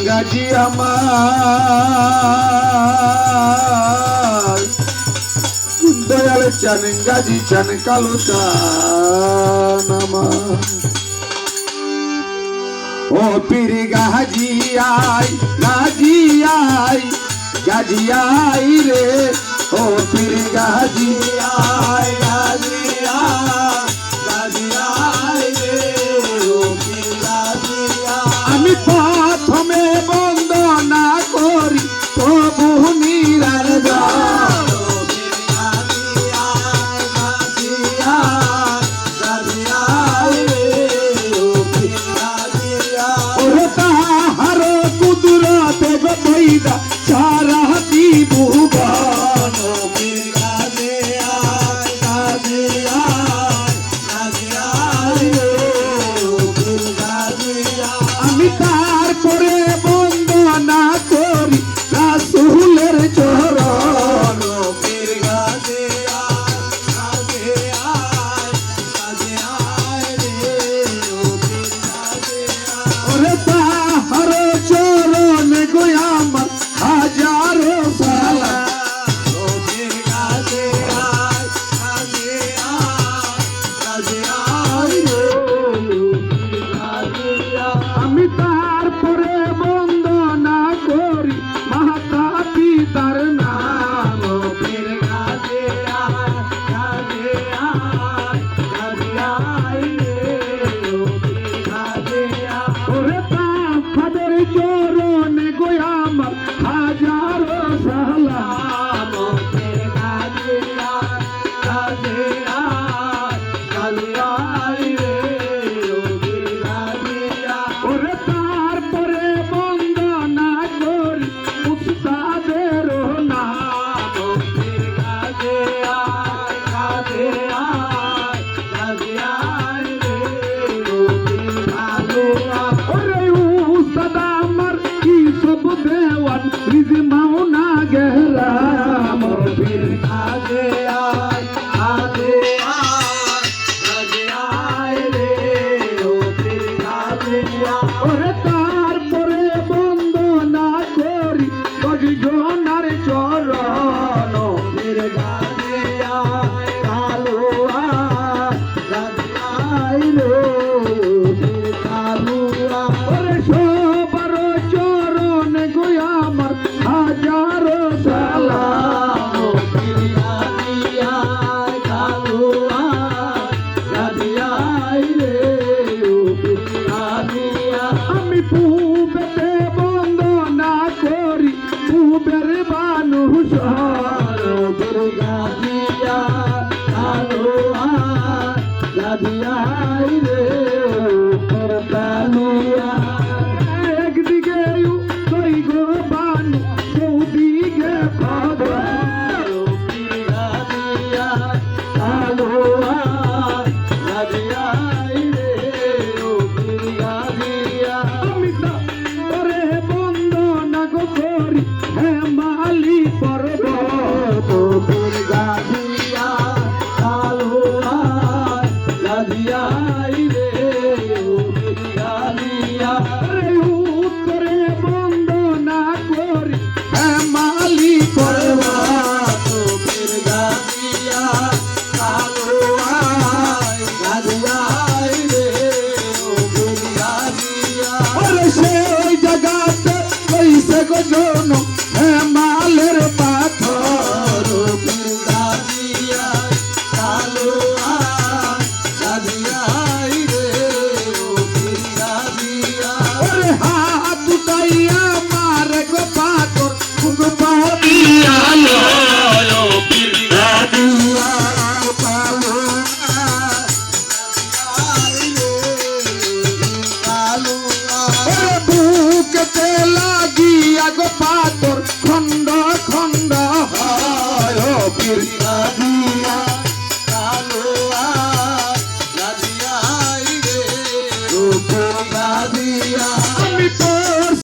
গাজী আমার দয়াল চান গাজী চান কালো চান আমার ও পীর Gazi I Gazi I Gazi I রে ও পীর Gazi I Gazi I Gazi I রে ও পীর গাজী আমি প্রথমে বন্দনা করি প্রভু নিরার গান ওরে তাহার কুদরতে গো বৈদা সারা দিবুগান আমি তারপরে বন্দনা করি রাসূলের চরণ ওরে তাহার চরণ গো আমার হাজারো সালাম আমি তারপরে বন্দনা করি মাতা পিতার নাম ওরে তাদের চরণে গো আমার হাজারো সালাম ওরে তারপরে বন্দনা করি উস্তাদের নাম ওরে উস্তাদ আমার কি সব দেওয়ান রিজমাও না গেলাম ওরে তারপরে বন্দনা করি গজনার চরণ ওরে সবার চরণ গো আমার হাজারো সালাম আমি পূবেতে বন্দনা করি পূবের বানু একদিকে তুই গো বানু চৌদিকে আমি তোরে বন্দনা গো করি হে মালি পর্বত উত্তরে বন্দনা করি হে মালি পর্বত ওরে সেই জায়গাতে কইছে গো জন হে মালের পাথর ওরে হাত উঠাইয়া মারে গো পাথর গো পাপিয়া বুকেতে লাগিয়া গো পাথর খন্ড খন্ড পাখির কাজ